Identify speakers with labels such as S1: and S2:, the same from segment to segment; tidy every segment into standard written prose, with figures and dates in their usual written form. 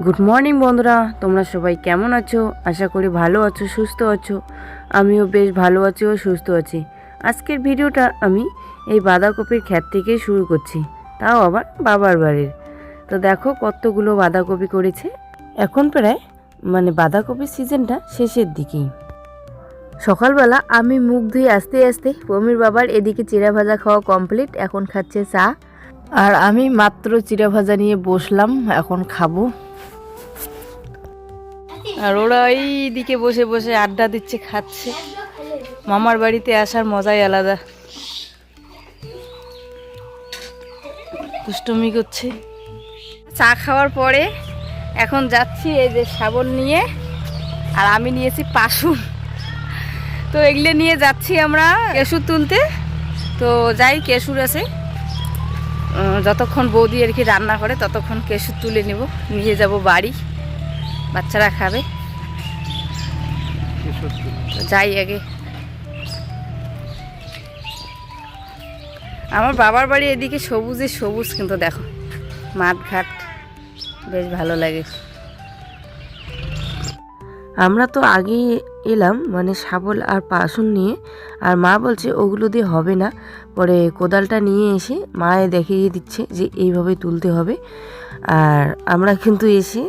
S1: Good morning বন্ধুরা, তোমরা সবাই কেমন আছো? আশা করি ভালো আছো, সুস্থ আছো। আমিও বেশ ভালো আছি ও সুস্থ আছি। আজকের ভিডিওটা আমি এই বাঁধাকপির ক্ষেত থেকেই শুরু করছি, তাও আবার বাবার বাড়ির। তো দেখো কতগুলো বাঁধাকপি করেছে। এখন প্রায় বাঁধাকপির সিজনটা শেষের দিকেই। সকালবেলা আমি মুখ ধুয়ে আসতে আসতে পমির বাবার এদিকে চিড়া ভাজা খাওয়া কমপ্লিট, এখন খাচ্ছে চা। আর আমি মাত্র চিড়া ভাজা নিয়ে বসলাম, এখন খাবো। আর ওরা এই দিকে বসে বসে আড্ডা দিচ্ছে, খাচ্ছে। মামার বাড়িতে আসার মজাই আলাদা। দুষ্টুমি করছে। চা খাওয়ার পরে এখন যাচ্ছি এই যে শাবল নিয়ে, আর আমি নিয়েছি পাশুন। তো এগুলো নিয়ে যাচ্ছি আমরা কেশুর তুলতে। তো যাই, কেশুর আছে, যতক্ষণ বৌদি আর কি রান্না করে ততক্ষণ কেশুর তুলে নেব, নিয়ে যাব বাড়ি, বাচ্চারা খাবে। যাই আগে। আমার বাবার বাড়ি এদিকে সবুজে সবুজ, কিন্তু দেখো মাঠ ঘাট বেশ ভালো লাগে। আমরা তো আগে এলাম শাবল আর পাশুন নিয়ে, আর মা বলছে ওগুলো দিয়ে হবে না। পরে কোদালটা নিয়ে এসে মায়ে দেখিয়ে দিচ্ছে যে এইভাবে তুলতে হবে। আর আমরা কিন্তু এসে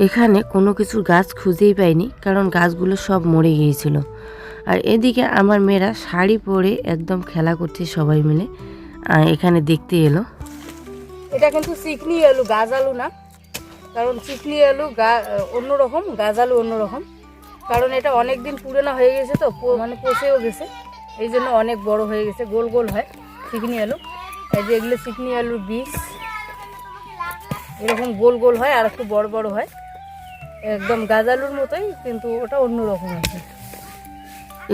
S1: এখানে কোনো কিছুর গাছ খুঁজেই পাইনি, কারণ গাছগুলো সব মরে গিয়েছিল। আর এদিকে আমার মেয়েরা শাড়ি পরে একদম খেলা করছে সবাই মিলে, এখানে দেখতে এলো। এটা কিন্তু চিকনি আলু, গাছ আলু না, কারণ চিকনি আলু অন্যরকম, গাছ আলু অন্যরকম। কারণ এটা অনেক দিন পুরনো হয়ে গেছে, তো পচেও গেছে, এই জন্য অনেক বড় হয়ে গেছে, গোল গোল হয় চিকনি আলু। এই যে এগুলো চিকনি আলুর বীজ, এরকম গোল গোল হয় আর একটু বড় বড় হয়, একদম গাজালুর মতোই, কিন্তু ওটা অন্যরকম আছে।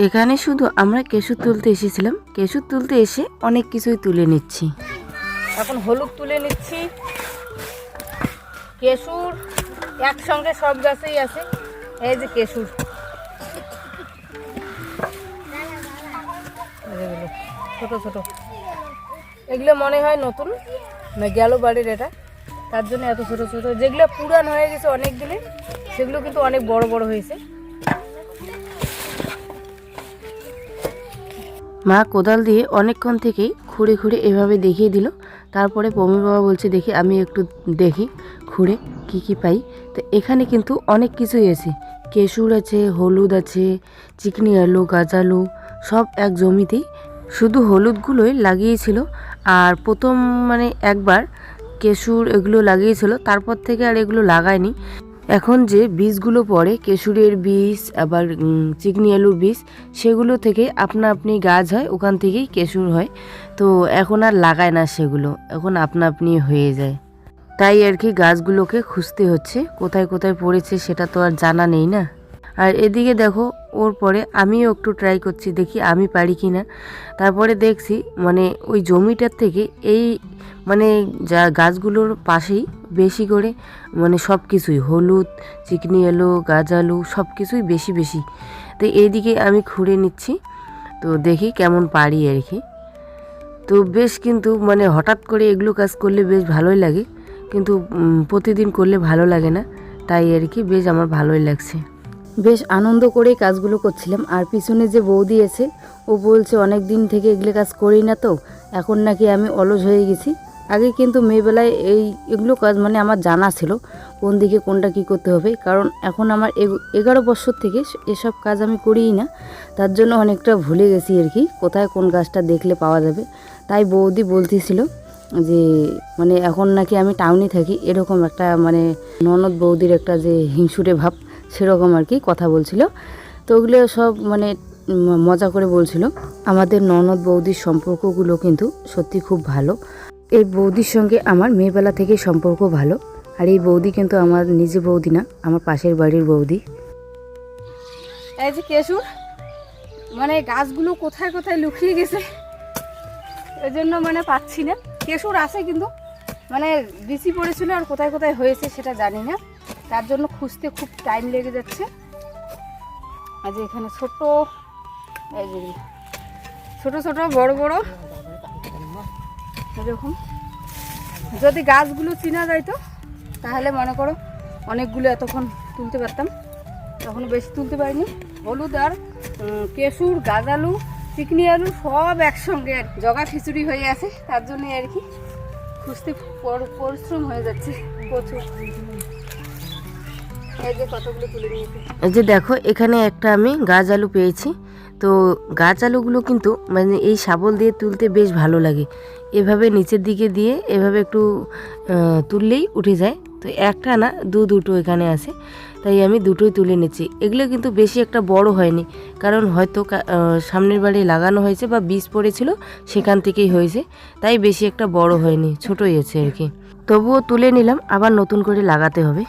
S1: এখানে শুধু আমরা কেশুর তুলতে এসেছিলাম, কেশুর তুলতে এসে অনেক কিছুই তুলে নিচ্ছি। এখন হলুদ তুলে নিচ্ছি। কেশুর একসঙ্গে সব গাছেই আছে। এই যে কেশুর, ছোট ছোট, এগুলো মনে হয় নতুন না গেল বাড়ির, এটা তার জন্য এত ছোট ছোট। যেগুলো পুরান হয়ে গেছে অনেক দিনে, সেগুলো কিন্তু অনেক বড় বড় হয়েছে। মা কোদাল দিয়ে অনেকক্ষণ থেকেই খুঁড়ে খুঁড়ে এভাবে দেখিয়ে দিল। তারপরে পমির বাবা বলছে দেখি আমি একটু দেখি খুঁড়ে কি কি পাই। তো এখানে কিন্তু অনেক কিছুই আছে, কেশুর আছে, হলুদ আছে, চিকনি আলু, গাছ আলু, সব এক জমিতেই। শুধু হলুদগুলোই লাগিয়েছিল, আর প্রথম একবার কেশুর এগুলো লাগিয়েছিল, তারপর থেকে আর এগুলো লাগায়নি। এখন যে বীজগুলো পড়ে, কেশুরের বীজ আবার চিকনি আলুর বীজ, সেগুলো থেকে আপনা আপনি গাছ হয়, ওখান থেকেই কেশুর হয়। তো এখন আর লাগায় না সেগুলো, এখন আপনা আপনি হয়ে যায়। তাই আর কি গাছগুলোকে খুঁজতে হচ্ছে, কোথায় কোথায় পড়েছে সেটা তো আর জানা নেই না। আর এদিকে দেখো, ওর পরে আমিও একটু ট্রাই করছি, দেখি আমি পারি কি না। তারপরে দেখছি ওই জমিটার থেকে এই যা গাছগুলোর পাশেই বেশি করে সব কিছুই হলুদ, চিকনি আলু, গাছ আলু সব কিছুই বেশি বেশি। তো এইদিকে আমি খুঁড়ে নিচ্ছি, তো দেখি কেমন পারি আর কি। তো বেশ কিন্তু হঠাৎ করে এগুলো কাজ করলে বেশ ভালোই লাগে, কিন্তু প্রতিদিন করলে ভালো লাগে না, তাই আর কি বেশ আমার ভালোই লাগছে। বেশ আনন্দ করে কাজগুলো করছিলাম। আর পিছনে যে বৌদি আছে, ও বলছে অনেক দিন থেকে এগুলো কাজ করি না, তো এখন নাকি আমি অলস হয়ে গেছি। আগে কিন্তু মেয়েবেলায় এগুলো কাজ আমার জানা ছিল, কোন দিকে কোনটা কি করতে হবে। কারণ এখন আমার 11 বছর থেকে এসব কাজ আমি করিই না, তার জন্য অনেকটা ভুলে গেছি আর কি, কোথায় কোন গাছটা দেখলে পাওয়া যাবে। তাই বৌদি বলতেছিল যে এখন নাকি আমি টাউনে থাকি, এরকম একটা ননদ বৌদির একটা যে হিংসুটে ভাব, সেরকম আর কি কথা বলছিল। তো ওগুলো সব মজা করে বলছিল। আমাদের ননদ বৌদির সম্পর্কগুলো কিন্তু সত্যি খুব ভালো। এই বৌদির সঙ্গে আমার মেয়েবেলা থেকেই সম্পর্ক ভালো। আর এই বৌদি কিন্তু আমার নিজে বৌদি না, আমার পাশের বাড়ির বৌদি। এই যে কেশুর গাছগুলো কোথায় কোথায় লুকিয়ে গেছে, এই জন্য পাচ্ছি না। কেশুর আছে কিন্তু বিচি পড়েছিল, আর কোথায় কোথায় হয়েছে সেটা জানি না, তার জন্য খুঁজতে খুব টাইম লেগে যাচ্ছে। আর যে এখানে ছোট, এই যে ছোট ছোট বড় বড় এরকম, যদি গাছগুলো চিনা যাইতো তাহলে মনে করো
S2: অনেকগুলো এতক্ষণ তুলতে পারতাম, তখন বেশি তুলতে পারিনি। হলুদ আর কেশুর, গাজ আলু, চিকনি আলু সব একসঙ্গে আর জগা খিচুড়ি হয়ে আছে, তার জন্যই আর কি খুঁজতে পরিশ্রম হয়ে যাচ্ছে প্রচুর। এই যে কতগুলো তুলে নিয়েছি।
S1: এই যে দেখো এখানে একটা আমি গাছ আলু পেয়েছি। তো গাছ আলুগুলো কিন্তু মানে এই শাবল দিয়ে তুলতে বেশ ভালো লাগে। এভাবে নিচের দিকে দিয়ে এভাবে একটু তুললেই উঠে যায়। তো একটা না দুটো এখানে আছে, তাই আমি দুটোই তুলে নিচ্ছি। এগুলো কিন্তু বেশি একটা বড় হয়নি, কারণ হয়তো সামনের বাড়ি লাগানো হয়েছে বা বীজ পড়েছিল সেখান থেকেই হয়েছে, তাই বেশি একটা বড় হয়নি, ছোটোই আছে আর কি। তবুও তুলে নিলাম, আবার নতুন করে লাগাতে হবে।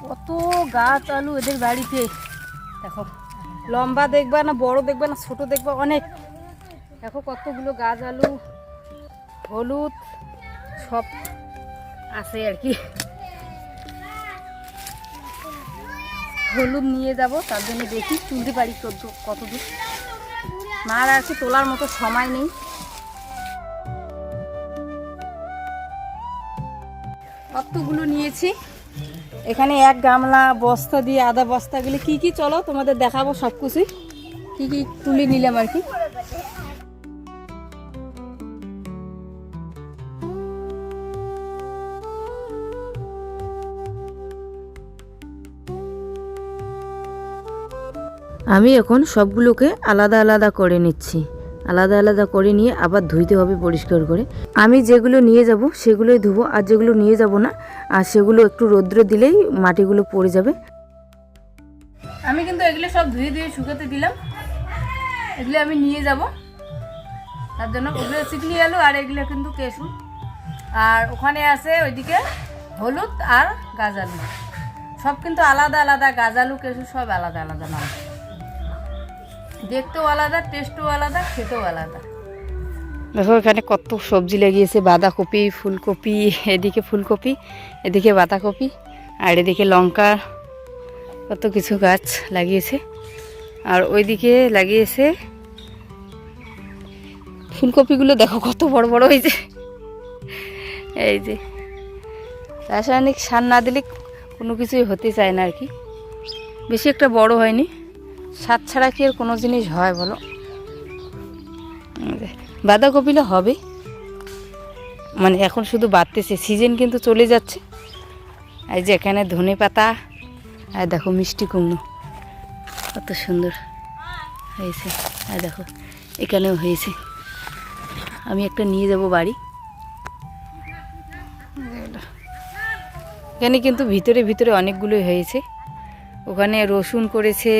S2: কত গাছ আলু এদের বাড়িতে, দেখো লম্বা দেখবা না বড় দেখবা না ছোট দেখবা, অনেক। দেখো কতগুলো গাছ আলু, হলুদ সব আছে আর কি। হলুদ নিয়ে যাব, তার জন্য দেখি তুলতে পারি কত দূর। মার আর কি তোলার মতো সময় নেই। কতগুলো নিয়েছি, এখানে এক গামলা বস্তা দিয়ে আদা বস্তা গেলে কি কি, চলো তোমাদের দেখাবো সব কিছুই কি কি তুলে নিলাম আর কি।
S1: আমি এখন সবগুলোকে আলাদা আলাদা করে নিচ্ছি, আলাদা আলাদা করে নিয়ে আবার ধুইতে হবে পরিষ্কার করে। আমি যেগুলো নিয়ে যাব সেগুলোই ধুবো, আর যেগুলো নিয়ে যাব না আর সেগুলো একটু রৌদ্র দিলেই মাটিগুলো পড়ে যাবে।
S2: আমি কিন্তু এগুলো সব ধুয়ে ধুয়ে শুকাতে দিলাম, এগুলো আমি নিয়ে যাব। তার জন্য ওগুলো চিকনি আলু আর এগুলো কিন্তু কেশু, আর ওখানে আছে ওইদিকে হলুদ আর গাজ আলু, সব কিন্তু আলাদা আলাদা। গাজ আলু কেশু সব আলাদা আলাদা নাম, দেখতেও আলাদা, টেস্টও আলাদা, খেতেও আলাদা।
S1: দেখো এখানে কত সবজি লাগিয়েছে, বাঁধাকপি, ফুলকপি, এদিকে ফুলকপি, এদিকে বাঁধাকপি, আর এদিকে লঙ্কা, কত কিছু গাছ লাগিয়েছে। আর ওইদিকে লাগিয়েছে ফুলকপিগুলো, দেখো কত বড় বড় হয়েছে। এই যে রাসায়নিক সার না দিলে কোনো কিছুই হতে চায় না আর কি। বেশি একটা বড় হয়নি, সার ছাড়া কি আর কোনো জিনিস হয় বলো। বাঁধাকপিটা হবে, মানে এখন শুধু বাড়তেছে, সিজন কিন্তু চলে যাচ্ছে। এই যে এখানে ধনে পাতা, আর দেখো মিষ্টি কুমড়ো কত সুন্দর হয়েছে। আর দেখো এখানেও হয়েছে, আমি একটা নিয়ে যাব বাড়ি। এখানে কিন্তু ভিতরে ভিতরে অনেকগুলোই হয়েছে। ওখানে রসুন করেছে,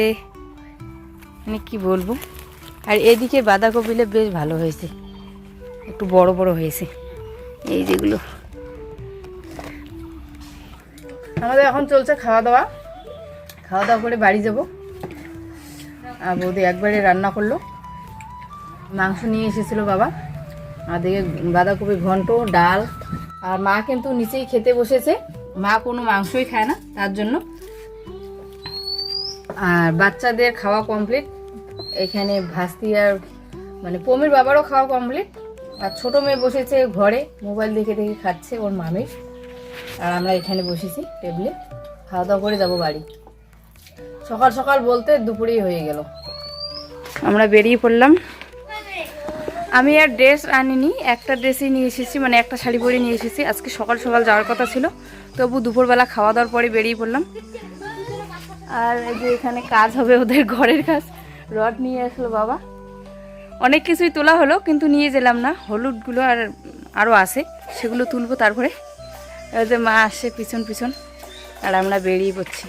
S1: মানে কি বলবো। আর এদিকে বাঁধাকপিলে বেশ ভালো হয়েছে, একটু বড় বড় হয়েছে এই যেগুলো। আমাদের এখন চলছে খাওয়া দাওয়া, খাওয়া দাওয়া করে বাড়ি যাব। আর বৌদি একবারে রান্না করলো, মাংস নিয়ে এসেছিলো বাবা, আর দিকে বাঁধাকপি ঘন্ট, ডাল। আর মা কিন্তু নিচেই খেতে বসেছে, মা কোনো মাংসই খায় না তার জন্য। আর বাচ্চাদের খাওয়া কমপ্লিট, এখানে ভাস্তি আর মানে পমির বাবারও খাওয়া কমপ্লিট। আর ছোটো মেয়ে বসেছে ঘরে, মোবাইল দেখে দেখে খাচ্ছে ওর মামির। আর আমরা এখানে বসেছি টেবিলে, খাওয়া দাওয়া করে যাব বাড়ি। সকাল সকাল বলতে দুপুরেই হয়ে গেল। আমরা বেরিয়ে পড়লাম। আমি আর ড্রেস আনিনি, একটা ড্রেসই নিয়ে এসেছি, মানে একটা শাড়ি পরে নিয়ে এসেছি। আজকে সকাল সকাল যাওয়ার কথা ছিল, তবু দুপুরবেলা খাওয়া দাওয়ার পরে বেরিয়ে পড়লাম। আর এই যে এখানে কাজ হবে, ওদের ঘরের কাজ, রড নিয়ে আসলো বাবা। অনেক কিছুই তোলা হলো, কিন্তু নিয়ে গেলাম না। হলুদগুলো আর আরও আছে, সেগুলো তুলবো তারপরে। ওই যে মা আসছে পিছন পিছন, আর আমরা বেরিয়ে পড়ছি।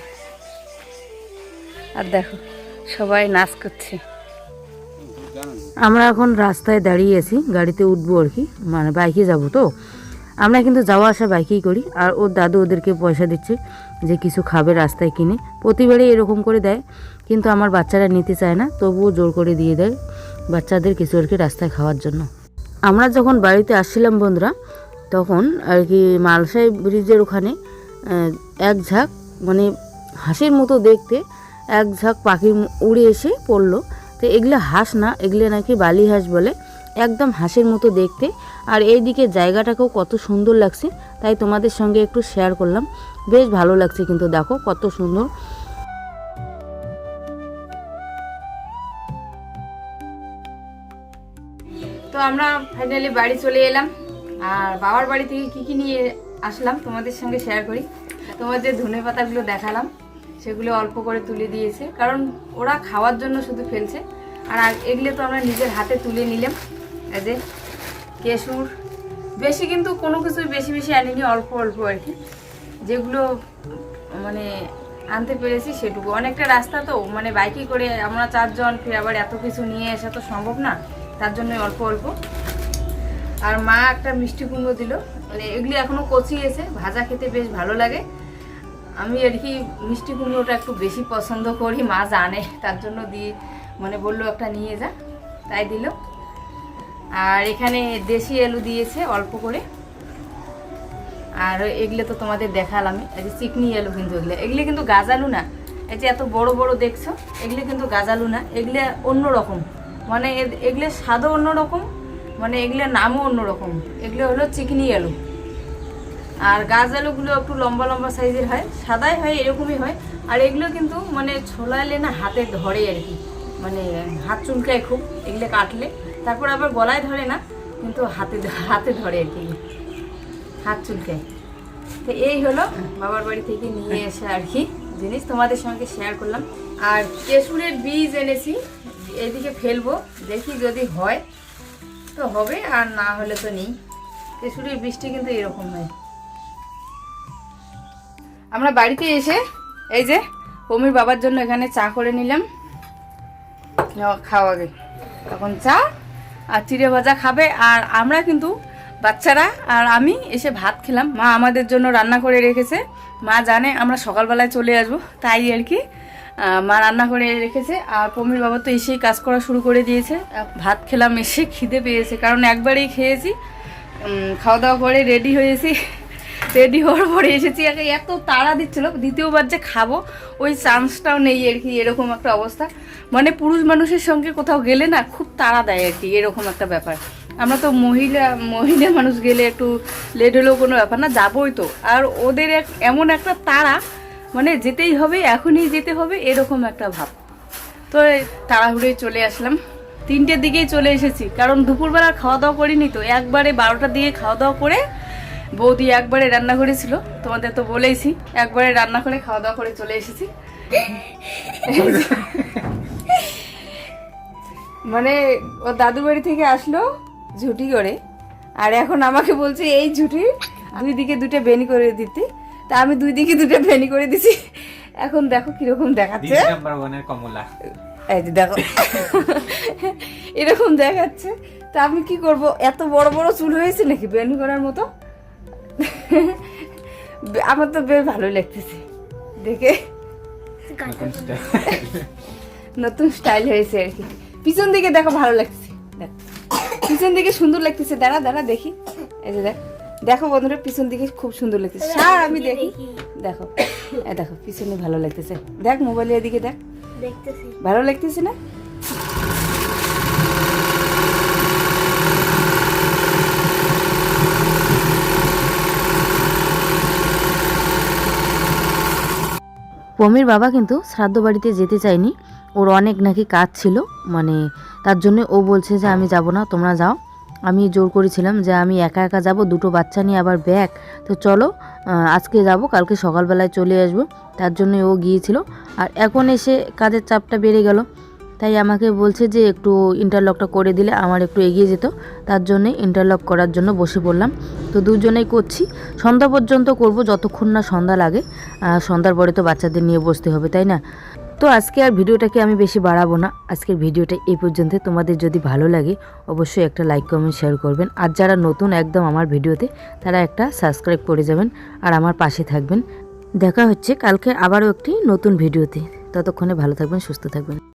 S1: আর দেখো সবাই নাচ করছে। আমরা এখন রাস্তায় দাঁড়িয়ে আছি, গাড়িতে উঠবো আর কি, মানে বাইকে যাব। তো আমরা কিন্তু যাওয়া আসা বাইকেই করি। আর ওর দাদু ওদেরকে পয়সা দিচ্ছে যে কিছু খাবে রাস্তায় কিনে, প্রতিবারই এরকম করে দেয়, কিন্তু আমার বাচ্চারা নিতে চায় না, তবুও জোর করে দিয়ে দেয় বাচ্চাদের কিছু আর কি রাস্তায় খাওয়ার জন্য। আমরা যখন বাড়িতে আসছিলাম বন্ধুরা, তখন আর কি মালসাই ব্রিজের ওখানে এক ঝাঁক মানে হাঁসের মতো দেখতে এক ঝাঁক পাখি উড়ে এসে পড়লো। তো এগুলো হাঁস না, এগুলো নাকি বালি হাঁস বলে, একদম হাঁসের মতো দেখতে। আর এইদিকে জায়গাটাকেও কত সুন্দর লাগছে, তাই তোমাদের সঙ্গে একটু শেয়ার করলাম। বেশ ভালো লাগছে, কিন্তু দেখো কত সুন্দর।
S2: তো আমরা ফাইনালি বাড়ি চলে এলাম, আর বাবার বাড়ি থেকে কি কি নিয়ে আসলাম তোমাদের সঙ্গে শেয়ার করি। তোমাদের ধনে পাতাগুলো দেখালাম, সেগুলো অল্প করে তুলে দিয়েছে, কারণ ওরা খাওয়ার জন্য শুধু ফেলছে। আর এগুলো তো আমরা নিজের হাতে তুলে নিলাম। এই যে কেশর, বেশি কিন্তু কোনো কিছুই বেশি বেশি আনিনি, অল্প অল্প আর কি, যেগুলো মানে আনতে পেরেছি সেটুকু। অনেকটা রাস্তা তো, মানে বাইকে করে আমরা 4 জন, ফির আবার এত কিছু নিয়ে আসা তো সম্ভব না, তার জন্য অল্প অল্প। আর মা একটা মিষ্টি কুমড়ো দিল, মানে এগুলি এখনো কচি আছে, ভাজা খেতে বেশ ভালো লাগে। আমি আর কি মিষ্টি কুমড়োটা একটু বেশি পছন্দ করি, মা জানে, তার জন্য দিয়ে মানে বললো একটা নিয়ে যা, তাই দিল। আর এখানে দেশি আলু দিয়েছে অল্প করে। আর এগুলো তো তোমাদের দেখালাম, এই যে চিকনি আলু, কিন্তু এগুলো কিন্তু গাছ আলু না। এই যে এত বড় বড় দেখছো, এগুলো কিন্তু গাছ আলু না, এগুলো অন্যরকম, মানে এগুলো স্বাদও অন্যরকম, মানে এগুলোর নামও অন্যরকম। এগুলো হলো চিকনি আলু। আর গাছ আলুগুলো একটু লম্বা লম্বা সাইজের হয়, সাদাই হয়, এরকমই হয়। আর এগুলো কিন্তু মানে ছোলালে না হাতে ধরে আর কি, মানে হাত চুলকায় খুব এগুলো কাটলে। তারপর আবার গলায় ধরে না, কিন্তু হাতে ধরে আর কি, হাত চুলকায়। তো এই হলো বাবার বাড়ি থেকে নিয়ে এসে আর কি জিনিস তোমাদের সঙ্গে শেয়ার করলাম। আর কেশরের বীজ এনেছি, এইদিকে ফেলবো, দেখি যদি হয় তো হবে, আর না হলে তো নেই। কেশরের বীজটি কিন্তু এরকম হয়। আমরা বাড়িতে এসে এই যে পমির বাবার জন্য এখানে চা করে নিলাম, খাওয়া গে এখন চা আর চিড়ে ভাজা খাবে। আর আমরা কিন্তু বাচ্চারা আর আমি এসে ভাত খেলাম। মা আমাদের জন্য রান্না করে রেখেছে, মা জানে আমরা সকালবেলায় চলে আসবো, তাই আর কি মা রান্না করে রেখেছে। আর পমির বাবা তো এসেই কাজ করা শুরু করে দিয়েছে। ভাত খেলাম, এসে খিদে পেয়েছে, কারণ একবারেই খেয়েছি, খাওয়া দাওয়া করে রেডি হয়েছি। রেডি হওয়ার পরে এসেছি, এত তাড়া দিচ্ছিলো, দ্বিতীয়বার যে খাবো ওই চান্সটাও নেই আর কি, এরকম একটা অবস্থা। মানে পুরুষ মানুষের সঙ্গে কোথাও গেলে না খুব তাড়া দেয় আর কি, এরকম একটা ব্যাপার। আমরা তো মহিলা মানুষ গেলে একটু লেট হলেও কোনো ব্যাপার না, যাবোই তো। আর ওদের এমন একটা তাড়া, মানে যেতেই হবে, এখনই যেতে হবে, এরকম একটা ভাব। তো তাড়াহুড়োই চলে আসলাম, 3টের দিকেই চলে এসেছি, কারণ দুপুরবেলা খাওয়া দাওয়া করিনি তো, একবারে 12টার দিকে খাওয়া দাওয়া করে বৌদি একবারে রান্না করেছিল, তোমাদের তো বলেইছি, একবারে রান্না করে খাওয়া দাওয়া করে চলে এসেছি। মানে ও দাদু বাড়ি থেকে আসলো ঝুটি করে, আর এখন আমাকে বলছে এই ঝুটি 2 দিকে 2টা বেনি করে দিতে। তা আমি 2 দিকে 2টা বেনি করে দিছি। এখন দেখো কিরকম দেখাচ্ছে, এই যে দেখো এরকম দেখাচ্ছে। তা আমি কি করব, এত বড় বড় চুল হয়েছে নাকি বেনি করার মতো? আমার তো বেশ ভালো লাগতেছে দেখে, নতুন স্টাইল হয়েছে আর কি। পিছন দিকে দেখো ভালো লাগছে, দেখ পিছন দিকে সুন্দর লাগতেছে। দাঁড়া দাঁড়া দেখি, এই যে দেখো বন্ধুরা, পিছন দিকে খুব সুন্দর লাগতেছে। সার আমি দেখি, দেখো দেখো পিছনে ভালো লাগতেছে, দেখ মোবাইলের এদিকে দেখ, ভালো লাগতেছে না?
S1: পমির বাবা কিন্তু শ্রাদ্ধ বাড়িতে যেতে চায়নি, ওর অনেক নাকি কাজ ছিল, মানে তার জন্য ও বলছে যে আমি যাব না, তোমরা যাও। আমি জোর করেছিলাম যে আমি একা একা যাব, 2টো বাচ্চা নিয়ে আবার ব্যাগ, তো চলো আজকে যাব, কালকে সকালবেলায় চলে আসবো, তার জন্য ও গিয়েছিল। আর এখন এসে কাজের চাপটা বেড়ে গেল, তাই আমাকে বলছে যে একটু ইন্টারলকটা করে দিলে আমার একটু এগিয়ে যেত, তার জন্যে ইন্টারলক করার জন্য বসে পড়লাম। তো দুজনেই করছি, সন্ধ্যা পর্যন্ত করব, যতক্ষণ না সন্ধ্যা লাগে। সন্ধ্যার পরে তো বাচ্চাদের নিয়ে বসতে হবে, তাই না? তো আজকে আর ভিডিওটাকে আমি বেশি বাড়াবো না, আজকের ভিডিওটা এই পর্যন্ত। তোমাদের যদি ভালো লাগে অবশ্যই একটা লাইক কমেন্ট শেয়ার করবেন, আর যারা নতুন একদম আমার ভিডিওতে তারা একটা সাবস্ক্রাইব করে যাবেন আর আমার পাশে থাকবেন। দেখা হচ্ছে কালকে আবারও একটি নতুন ভিডিওতে, ততক্ষণে ভালো থাকবেন, সুস্থ থাকবেন।